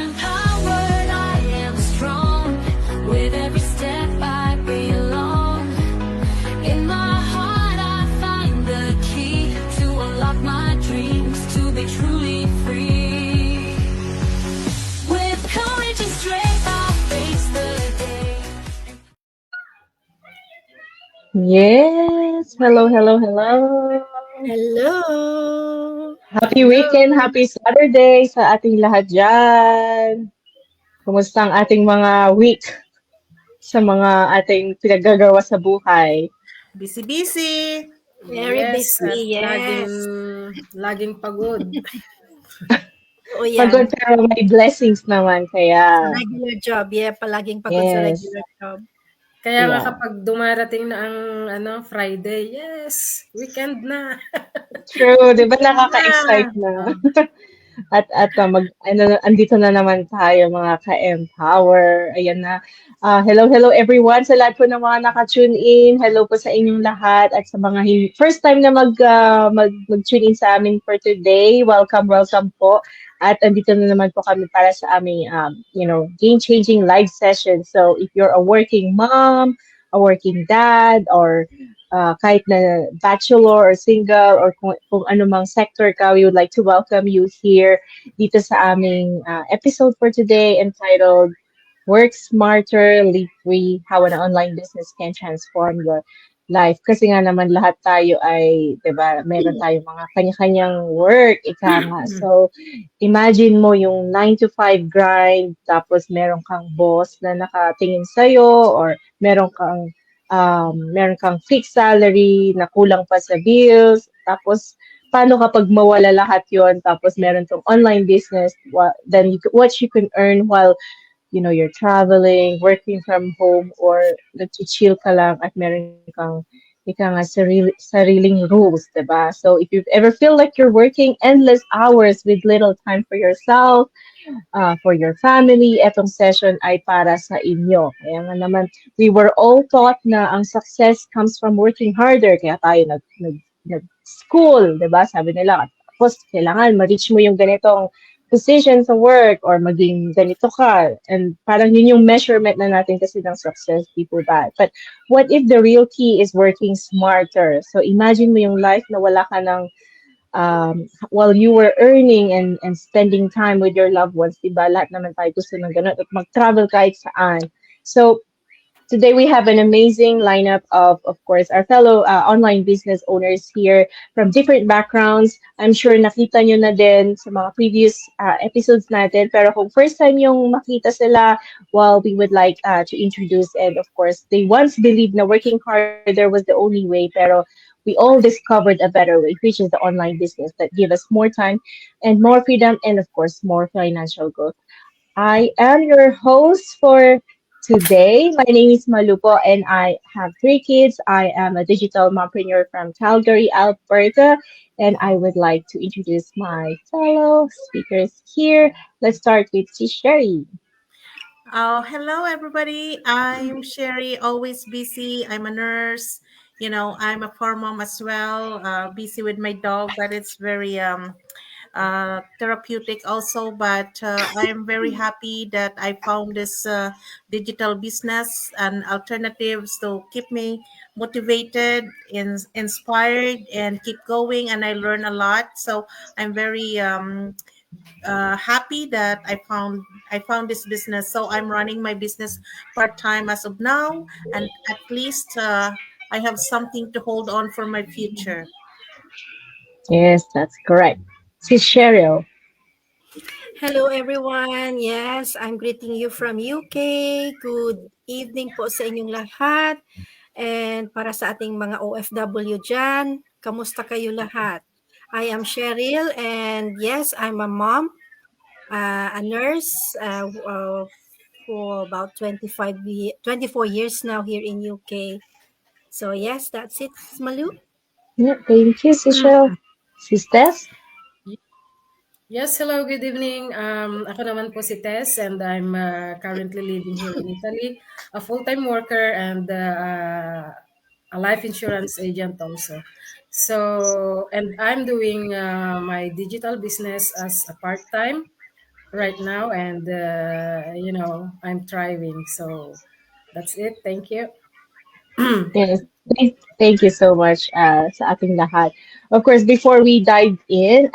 empowered, I am strong. With every step I belong. In my heart I find the key to unlock my dreams, to be truly free. With courage and strength I'll face the day. Yes. Hello, hello, hello. Hello! Happy weekend, happy Saturday sa ating lahat dyan. Kumusta ang ating mga week sa mga ating pinaggagawa sa buhay? Busy-busy. Very Yes, at busy, yes. laging pagod. Oo Pagod yan. pero may blessings naman, Sa kaya regular job, yeah, palaging pagod sa yes. regular job. Kaya nga Yeah. kapag dumarating na ang Friday, yes, weekend na. True, 'di ba Na. nakaka-excite na? Andito na naman tayo mga ka-empower. Ayan na. Hello, hello everyone sa lahat po ng mga naka-tune in. Hello po sa inyong lahat at sa mga first time na mag-tune in sa amin for today. Welcome, welcome po. At andito na naman po kami para sa aming game-changing live session. So if you're a working mom, a working dad, or kahit na bachelor or single or kung anumang sector ka, we would like to welcome you here dito sa aming episode for today entitled Work Smarter, Live Free, How an Online Business Can Transform Your Life. Kasi nga naman lahat tayo ay, di ba, meron tayong mga kanya-kanyang work, ika nga. So, imagine mo yung 9 to 5 grind, tapos meron kang boss na nakatingin sa'yo, or meron kang fixed salary na kulang pa sa bills, tapos paano kapag mawala lahat yon tapos meron tong online business, then what you can earn while you're traveling, working from home, or nag-chill ka lang at meron kang ika nga sariling rules, diba? So if you ever feel like you're working endless hours with little time for yourself, for your family, etong session ay para sa inyo. Kaya nga naman, we were all taught na ang success comes from working harder. Kaya tayo nag-school, di ba? Sabi nila, tapos kailangan ma-reach mo yung ganitong position sa work or maging ganito ka. And parang yun yung measurement na natin kasi ng success, people that. But what if the real key is working smarter? So imagine mo yung life na wala ka ng while you were earning and spending time with your loved ones, diba? Lahat naman tayo gusto ng ganun at mag-travel kahit saan. So, today we have an amazing lineup of course, our fellow online business owners here from different backgrounds. I'm sure nakita nyo na din sa mga previous episodes natin. Pero kung first time yung makita sila, well, we would like to introduce, and of course, they once believed na working harder was the only way, pero we all discovered a better way, which is the online business that give us more time and more freedom and of course more financial growth. I am your host for today. My name is Malupo and I have three kids. I am a digital mompreneur from Calgary, Alberta, and I would like to introduce my fellow speakers here. Let's start with Sherry. Oh, hello everybody. I'm Sherry, always busy. I'm a nurse. I'm a farm mom as well, busy with my dog, but it's very therapeutic also. But I am very happy that I found this digital business and alternatives to keep me motivated, inspired, and keep going. And I learn a lot. So I'm very happy that I found this business. So I'm running my business part time as of now, and at least I have something to hold on for my future. Yes, that's correct. Sis Cheryl. Hello everyone. Yes, I'm greeting you from UK. Good evening po sa inyong lahat. And para sa ating mga OFW dyan, kamusta kayo lahat? I am Cheryl and yes, I'm a mom, a nurse for about 24 years now here in UK. So yes, that's it, Malu. Yeah, thank you, Sis Cheryl. Sis Tess? Yes, hello, good evening. Ako naman po si Tess, and I'm currently living here in Italy, a full-time worker and a life insurance agent also. So, and I'm doing my digital business as a part-time. right now, and I'm thriving. So that's it. Thank you. Yes, thank you so much sa ating lahat. Of course, before we dive in,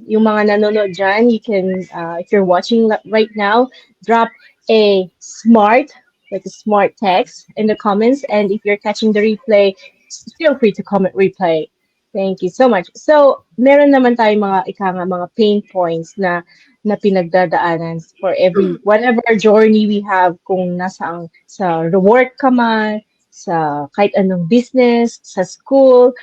yung mga nanonood dyan, you can, if you're watching right now, drop a smart, like a smart text in the comments. And if you're catching the replay, feel free to comment replay. Thank you so much. So, meron naman tayong mga ika nga, mga pain points na pinagdadaanan for every whatever journey we have, kung nasa sa work ka man, sa kahit anong business, sa school,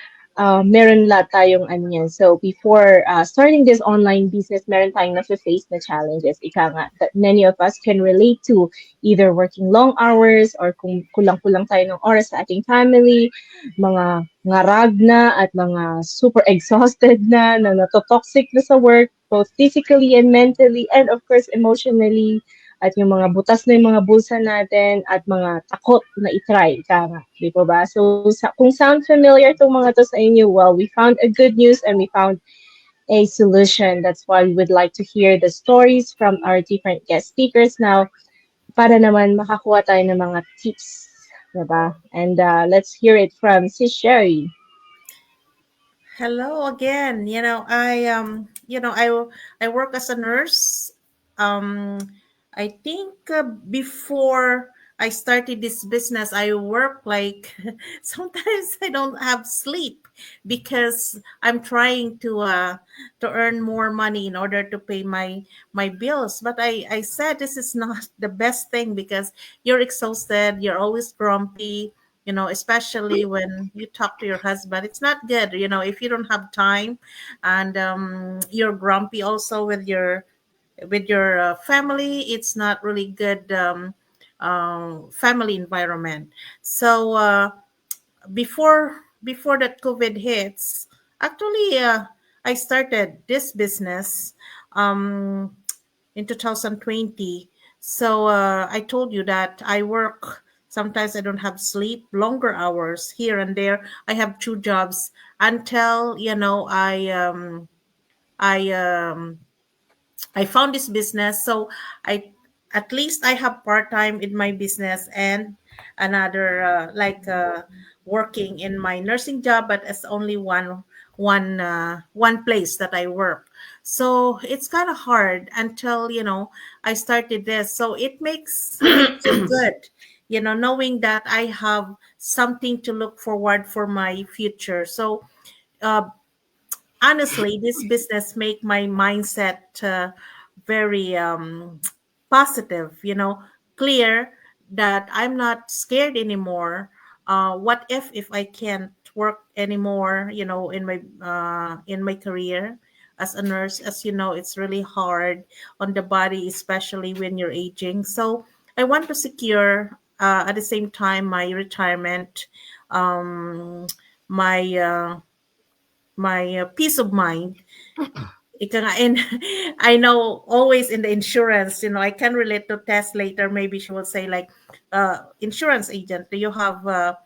meron lahat tayong ano yan. So before starting this online business, meron tayong nasa-face na challenges. Ika nga, that many of us can relate to, either working long hours or kung kulang-kulang tayo ng oras sa ating family, mga ngarag na at mga super exhausted na natotoxic na sa work, both physically and mentally, and of course emotionally, at yung mga butas na yung mga bulsa natin at mga takot na itry, ika nga, di po ba? So, kung sound familiar itong mga to sa inyo, well, we found a good news and we found a solution. That's why we would like to hear the stories from our different guest speakers now para naman makakuha tayo ng mga tips, diba? And let's hear it from Sis Sherry. Hello again. I work as a nurse. Um, I think before I started this business, I work like sometimes I don't have sleep because I'm trying to earn more money in order to pay my bills. But I said this is not the best thing because you're exhausted, you're always grumpy, especially when you talk to your husband. It's not good, if you don't have time, and you're grumpy also with your family. It's not really good family environment. So before that COVID hits, actually, I started this business um, in 2020. So I told you that I work. Sometimes I don't have sleep, longer hours here and there. I have two jobs until I I found this business. So I at least I have part time in my business and another working in my nursing job, but it's only one place that I work. So it's kind of hard until I started this. So it makes me feel good, knowing that I have something to look forward for my future. So uh, honestly, this business make my mindset very positive, clear that I'm not scared anymore. What if I can't work anymore, in my career as a nurse? As you know, it's really hard on the body, especially when you're aging. So I want to secure at the same time my retirement, um, my peace of mind. And I know always in the insurance, I can relate to Tess later. Maybe she will say like, insurance agent, do you have a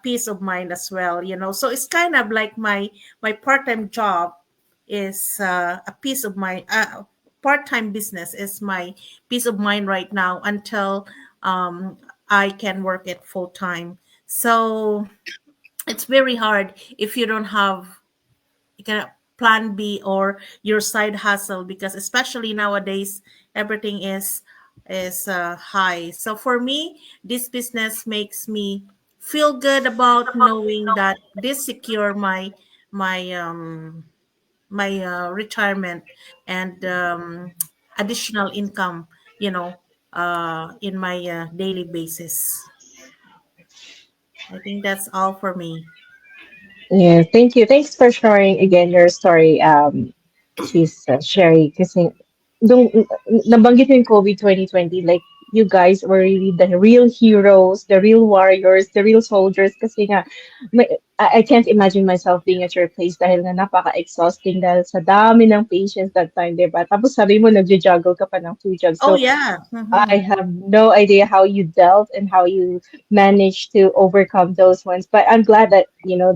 peace of mind as well? So it's kind of like my part-time job is a peace of mind. Part-time business is my peace of mind right now until I can work it full-time. So it's very hard if you don't have kind of plan B or your side hustle, because especially nowadays everything is high. So for me, this business makes me feel good about knowing that this secure my retirement and additional income, in my daily basis. I think that's all for me. Yeah, thank you. Thanks for sharing again your story, she's Sherry. Kasi nung nabanggit mo yung COVID 2020, like you guys were really the real heroes, the real warriors, the real soldiers. Kasi nga, I can't imagine myself being at your place dahil nga napaka-exhausting dahil sa dami ng patients that time, diba? Tapos sabi mo, nagja-juggle ka pa ng two jobs. Oh So, yeah. I have no idea how you dealt and how you managed to overcome those ones. But I'm glad that,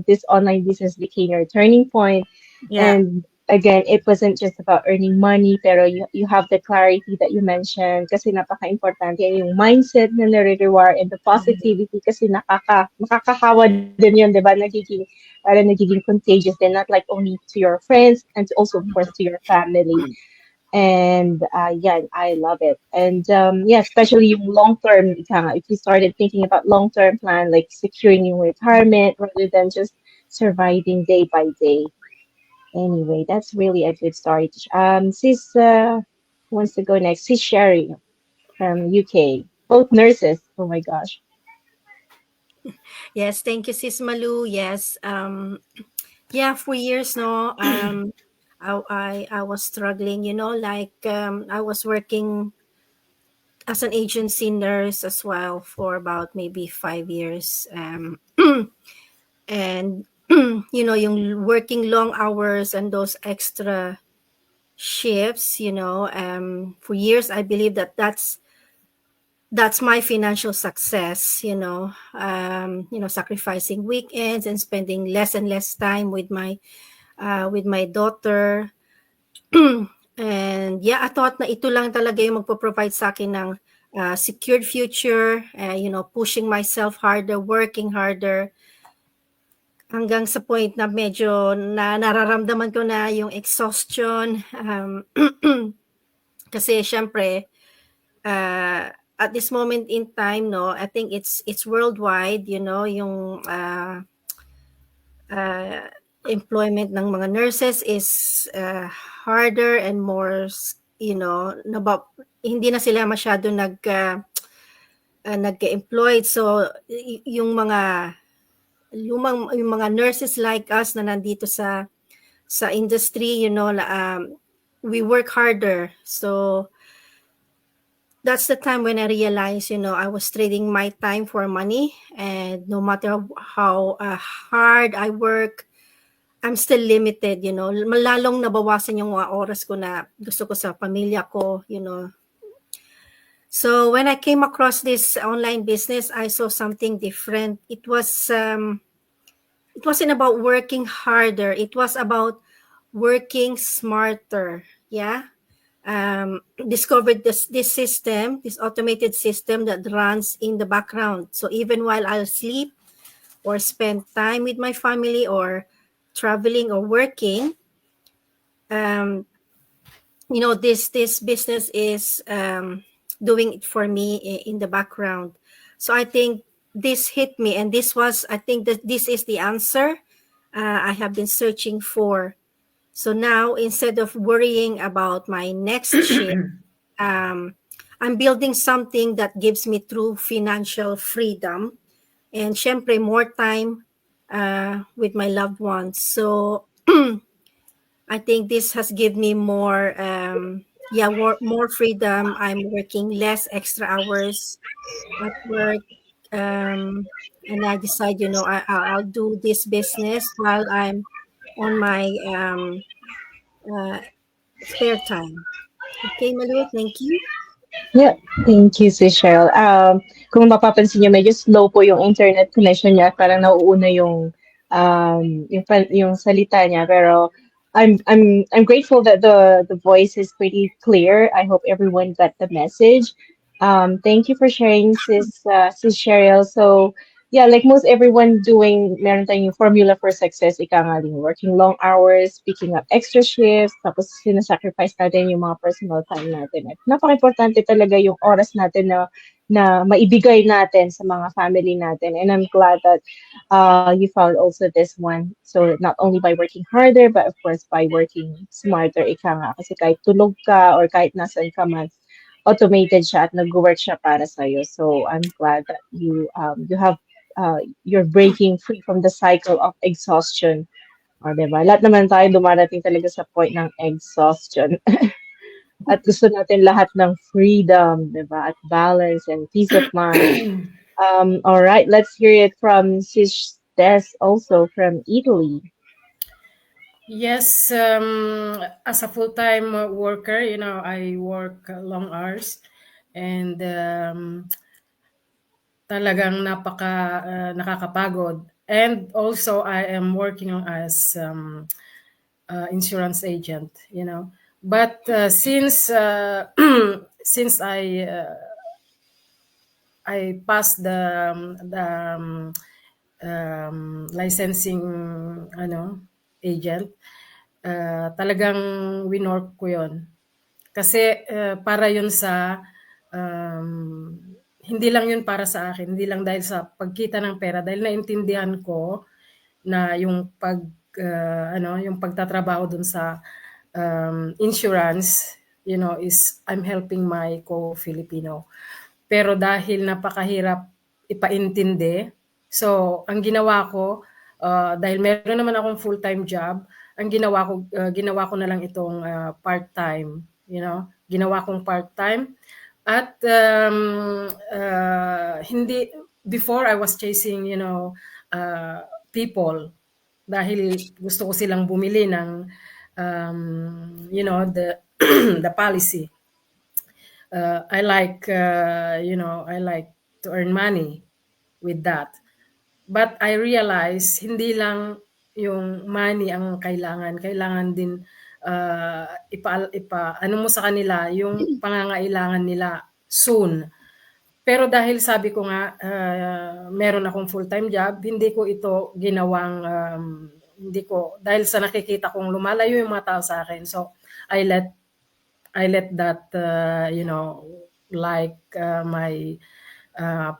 this online business became your turning point. Yeah. And again, it wasn't just about earning money, pero you have the clarity that you mentioned kasi napaka-importante yan, yung mindset na nare-reward and the positivity kasi nakakahawa din yun, di ba? Nagiging contagious din, not like only to your friends and also, of course, to your family. And yeah, I love it. And yeah, especially yung long term, if you started thinking about long term plan, like securing your retirement rather than just surviving day by day. Anyway, that's really a good story. Sis who wants to go next? Sis Sherry from UK. Both nurses. Oh my gosh. Yes, thank you, Sis Malu. Yes, yeah, for years, no, I was struggling, like I was working as an agency nurse as well for about maybe 5 years. And yung working long hours and those extra shifts, for years I believe that that's my financial success, sacrificing weekends and spending less and less time with my daughter. And yeah, I thought na ito lang talaga yung magpo-provide sa akin ng secured future, pushing myself harder, working harder, hanggang sa point na medyo nararamdaman ko na yung exhaustion. Kasi syempre, at this moment in time, no, I think it's worldwide, yung employment ng mga nurses is harder and more, hindi na sila masyado nagka-employed. So yung mga nurses like us na nandito sa industry, we work harder. So that's the time when I realized, I was trading my time for money, and no matter how hard I work, I'm still limited, Malalong nabawasan yung mga oras ko na gusto ko sa pamilya ko, So when I came across this online business, I saw something different. It wasn't about working harder. It was about working smarter. Yeah. Discovered this system, this automated system that runs in the background. So even while I'll sleep or spend time with my family or traveling or working, this business is doing it for me in the background. So I think this hit me, and I think that this is the answer I have been searching for. So now, instead of worrying about my next shift, I'm building something that gives me true financial freedom and syempre more time with my loved ones. So I think this has given me more freedom. I'm working less extra hours at work. And I decide, I'll do this business while I'm on my spare time. Okay, Malu, thank you. Yeah, thank you, Sis Cheryl. Kung mapapansin niyo, medyo slow po yung internet connection niya. Parang nauuna yung salita niya. Pero I'm grateful that the voice is pretty clear. I hope everyone got the message. Thank you for sharing, Sis Cheryl. So yeah, like most everyone doing, meron tayong formula for success. Ika nga din, working long hours, picking up extra shifts, tapos sinasacrifice natin yung mga personal time natin. At napaka-importante talaga yung oras natin na maibigay natin sa mga family natin. And I'm glad that you found also this one. So not only by working harder, but of course by working smarter. Ika nga, kasi kahit tulog ka or kahit nasan ka man, automated siya at nag-work siya para sa'yo. So I'm glad that you're breaking free from the cycle of exhaustion. O, diba? Lahat naman tayo dumarating talaga sa point ng exhaustion. At gusto natin lahat ng freedom, diba? At balance and peace of mind. All right, let's hear it from Sis Des, also from Italy. Yes, as a full-time worker, I work long hours, and talagang nakakapagod. And also, I am working as insurance agent, you know. But since since I passed the licensing agent, talagang winork ko yon. Kasi para yun sa hindi lang yun para sa akin, hindi lang dahil sa pagkita ng pera, dahil naintindihan ko na yung yung pagtatrabaho dun sa insurance, you know, is I'm helping my co-Filipino. Pero dahil napakahirap ipaintindi, so ang ginawa ko, dahil meron naman akong full-time job, ang ginawa ko na lang itong part-time, you know, ginawa kong part-time. At hindi, before I was chasing, you know, people, dahil gusto ko silang bumili ng, you know, the the policy. I like, I like to earn money with that. But I realize, hindi lang yung money ang kailangan. Kailangan din ano mo sa kanila, yung pangangailangan nila soon. Pero dahil sabi ko nga, meron akong full-time job, hindi ko ito ginawang, dahil sa nakikita kong lumalayo yung mga tao sa akin. So, I let that, like my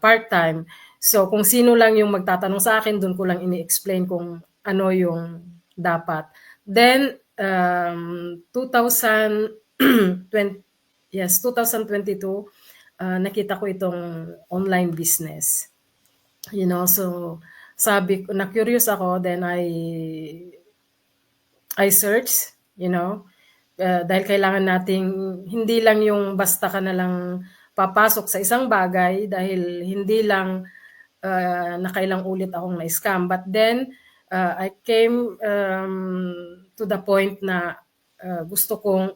part-time. So, kung sino lang yung magtatanong sa akin, doon ko lang ini-explain kung ano yung dapat. Then, 2022, nakita ko itong online business. You know, so sabi ko, na-curious ako, then I searched, you know, dahil kailangan nating, hindi lang yung basta ka na lang papasok sa isang bagay, dahil hindi lang nakailang ulit akong na-scam. But then, I came to the point na gusto ko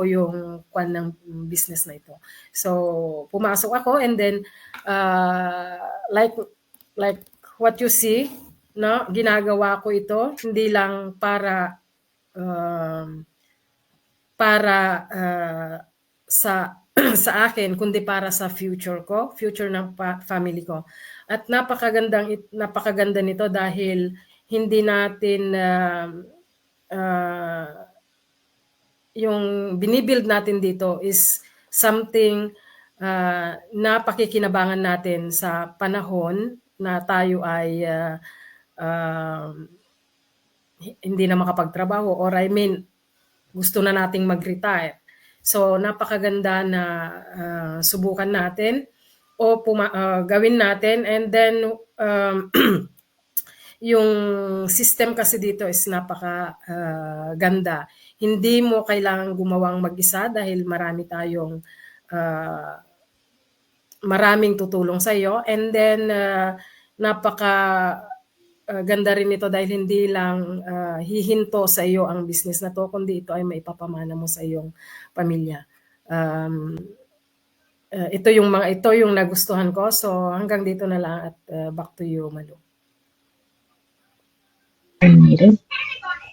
yung kwan ng business na ito. So, pumasok ako, and then, like what you see, no, ginagawa ko ito, hindi lang para sa sa akin, kundi para sa future ko, future ng family ko. At napakaganda nito dahil hindi natin yung binibuild natin dito is something na pakikinabangan natin sa panahon na tayo ay hindi na makapagtrabaho, or I mean, gusto na nating mag-retire. So, napakaganda na subukan natin o gawin natin, and then yung system kasi dito is napakaganda. Hindi mo kailangan gumawang mag-isa dahil marami tayong maraming tutulong sa iyo, and then ganda rin ito dahil hindi lang hihinto sa iyo ang business na to, kundi ito ay maipapamana mo sa iyong pamilya. Ito yung nagustuhan ko. So hanggang dito na lang, at back to you, Malu.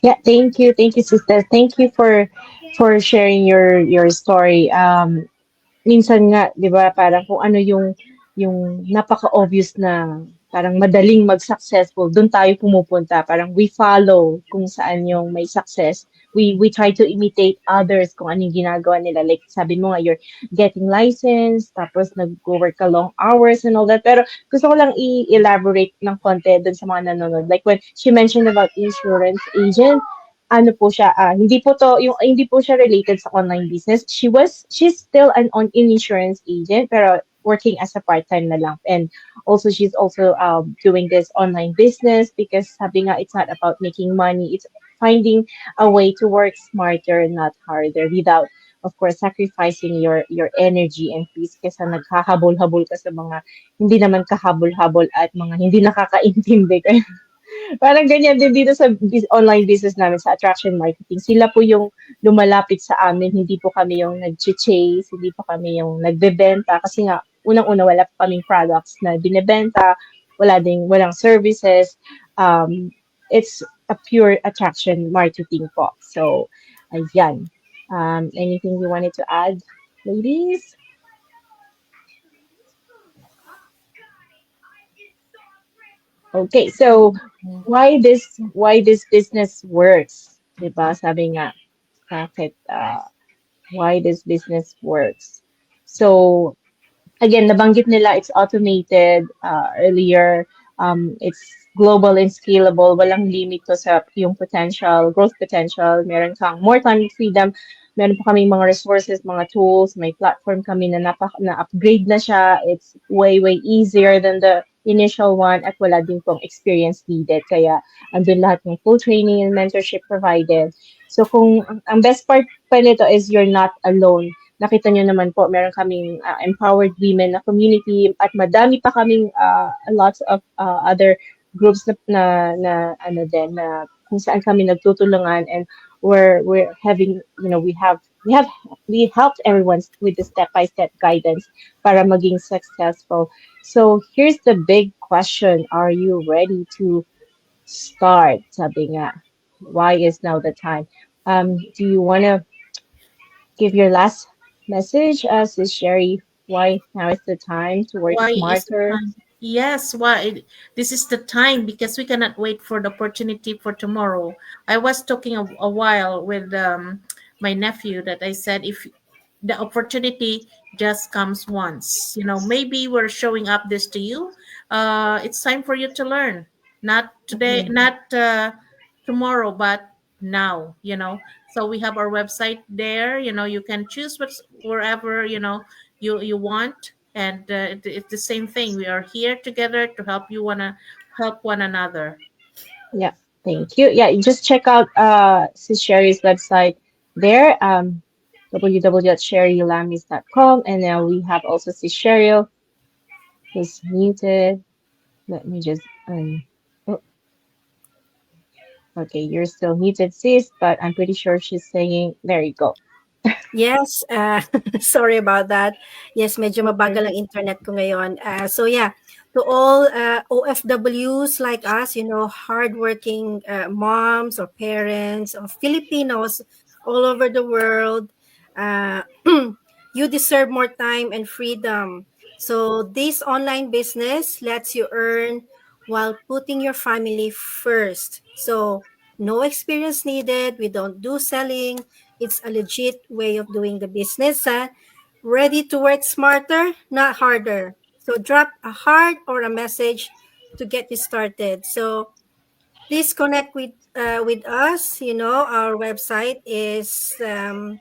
Yeah, thank you, sister. Thank you for sharing your story. Minsan nga, 'di ba, parang kung ano yung napaka-obvious na parang madaling mag-successful, doon tayo pumupunta. Parang we follow kung saan yung may success. We try to imitate others kung ano yung ginagawa nila. Like sabi mo nga, you're getting license, tapos nag-work ka long hours and all that. Pero gusto ko lang i-elaborate ng konti doon sa mga nanonood. Like when she mentioned about insurance agent, ano po siya, hindi po siya related sa online business. She's still an insurance agent, pero working as a part-time na lang. And also, she's also doing this online business because sabi nga, it's not about making money. It's finding a way to work smarter, not harder, without, of course, sacrificing your energy and peace kasi nagkahabol-habol ka sa mga hindi naman kahabol-habol at mga hindi nakakaintindi. Parang ganyan din dito sa online business namin, sa attraction marketing. Sila po yung lumalapit sa amin, hindi po kami yung nag-chase, hindi po kami yung nagbebenta. Kasi nga, unang-una, wala pa kaming products na binebenta, walang services. a pure attraction marketing po. So, ayan. Anything you wanted to add, ladies? Okay, so why this business works, 'di ba? Sabi nga, bakit why this business works. So, again, nabanggit nila it's automated earlier. It's global and scalable. Walang limit to sa yung potential, growth potential. Meron kang more time and freedom. Meron pa kami mga resources, mga tools. May platform kami na na-upgrade na siya. It's way, way easier than the initial one at wala din pong experience needed. Kaya andun lahat ng full training and mentorship provided. So kung ang best part pa nito is you're not alone. Nakita nyo naman po, meron kaming empowered women na community at madami pa kaming lots of other groups na ano din na kung saan kami nagtutulungan, and we're having, we helped everyone with the step-by-step guidance para maging successful. So here's the big question: are you ready to start? Sabi nga, why is now the time? Do you want to give your last message, Sis Sherry? Why now is the time to work Why is the smarter? time? Yes, why this is the time, because we cannot wait for the opportunity for tomorrow. I was talking a while with my nephew that I said, if the opportunity just comes once, maybe we're showing up this to you. It's time for you to learn. Not today, Mhm. not tomorrow, but now. So we have our website there. You can choose wherever you want, and it's the same thing. We are here together to help one another. Yeah, thank you. Yeah, you just check out Sis Sherry's website there, www.sherrylamis.com, and now we have also Sis Cheryl who's muted. Let me just oh, okay, you're still muted, sis, but I'm pretty sure she's saying there you go. Yes, sorry about that. Yes, medyo Okay. mabagal ang internet ko ngayon. So yeah, to all OFWs like us, hardworking moms or parents or Filipinos all over the world, uh, you deserve more time and freedom. So this online business lets you earn while putting your family first. So no experience needed. We don't do selling. It's a legit way of doing the business. Ready to work smarter, not harder. So drop a heart or a message to get you started. So please connect with us. Our website is down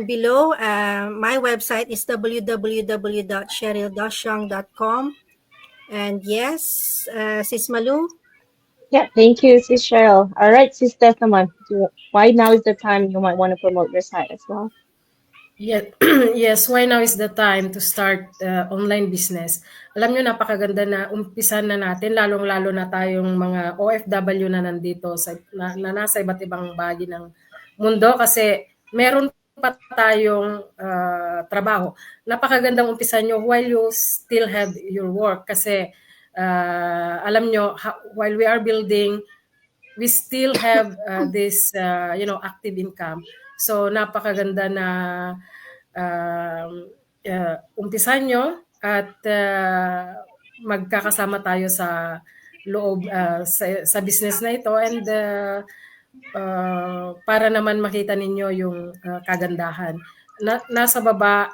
below. My website is www.cheryl-young.com. And yes, Sis Malu. Yeah, thank you, Sis Cheryl. All right, Sis Desmond, why now is the time you might want to promote your site as well? Yeah, yes, why now is the time to start online business. Alam nyo, napakaganda na umpisan na natin, lalong-lalo na tayong mga OFW na nandito, na nasa iba't ibang bahagi ng mundo, kasi meron pa tayong trabaho. Napakagandang umpisan nyo while you still have your work, kasi alam nyo, while we are building, we still have this active income. So napakaganda na umpisan nyo at magkakasama tayo sa loob sa business na ito, and para naman makita ninyo yung kagandahan. Nasa baba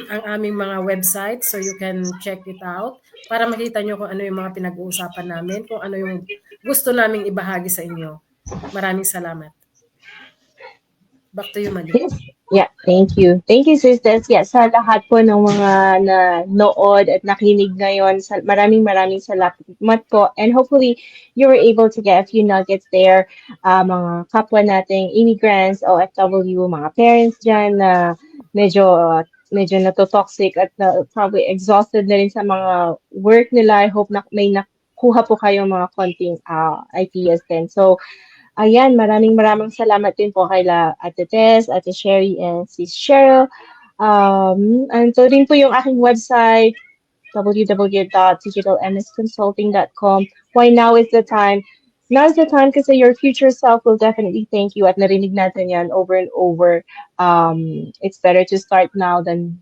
ang aming mga website, so you can check it out para makita nyo kung ano yung mga pinag-uusapan namin, kung ano yung gusto naming ibahagi sa inyo. Maraming salamat. Back to you, Mali. Yes. Yeah, thank you. Thank you, sisters. Yeah, sa lahat po ng mga nanood at nakinig ngayon, maraming salamat po. And hopefully, you were able to get a few nuggets there. Mga kapwa nating immigrants, OFW, mga parents dyan na medyo natotoxic at probably exhausted na rin sa mga work nila. I hope na may nakuha po kayong mga konting ideas din. So, ayan, maraming salamat din po kay Ate Tess, Ate Sherry, and Sis Cheryl. Ito rin po yung aking website, www.digitalmsconsulting.com. Why now is the time? now's the time kasi your future self will definitely thank you at narinig natin yan over and over. It's better to start now than,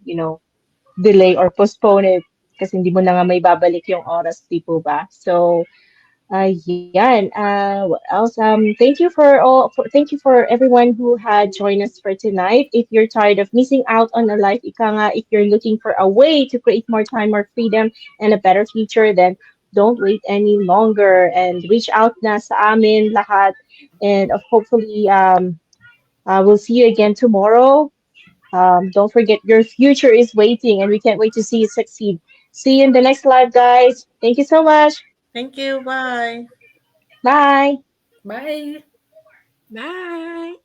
delay or postpone it kasi hindi mo na nga may babalik yung oras, di po ba? So, yan. What else? Thank you for everyone who had joined us for tonight. If you're tired of missing out on a life, ika nga, if you're looking for a way to create more time, more freedom, and a better future, then don't wait any longer and reach out na sa amin lahat. And hopefully, we'll see you again tomorrow. Don't forget your future is waiting, and we can't wait to see you succeed. See you in the next live, guys. Thank you so much. Thank you. Bye. Bye. Bye! Bye!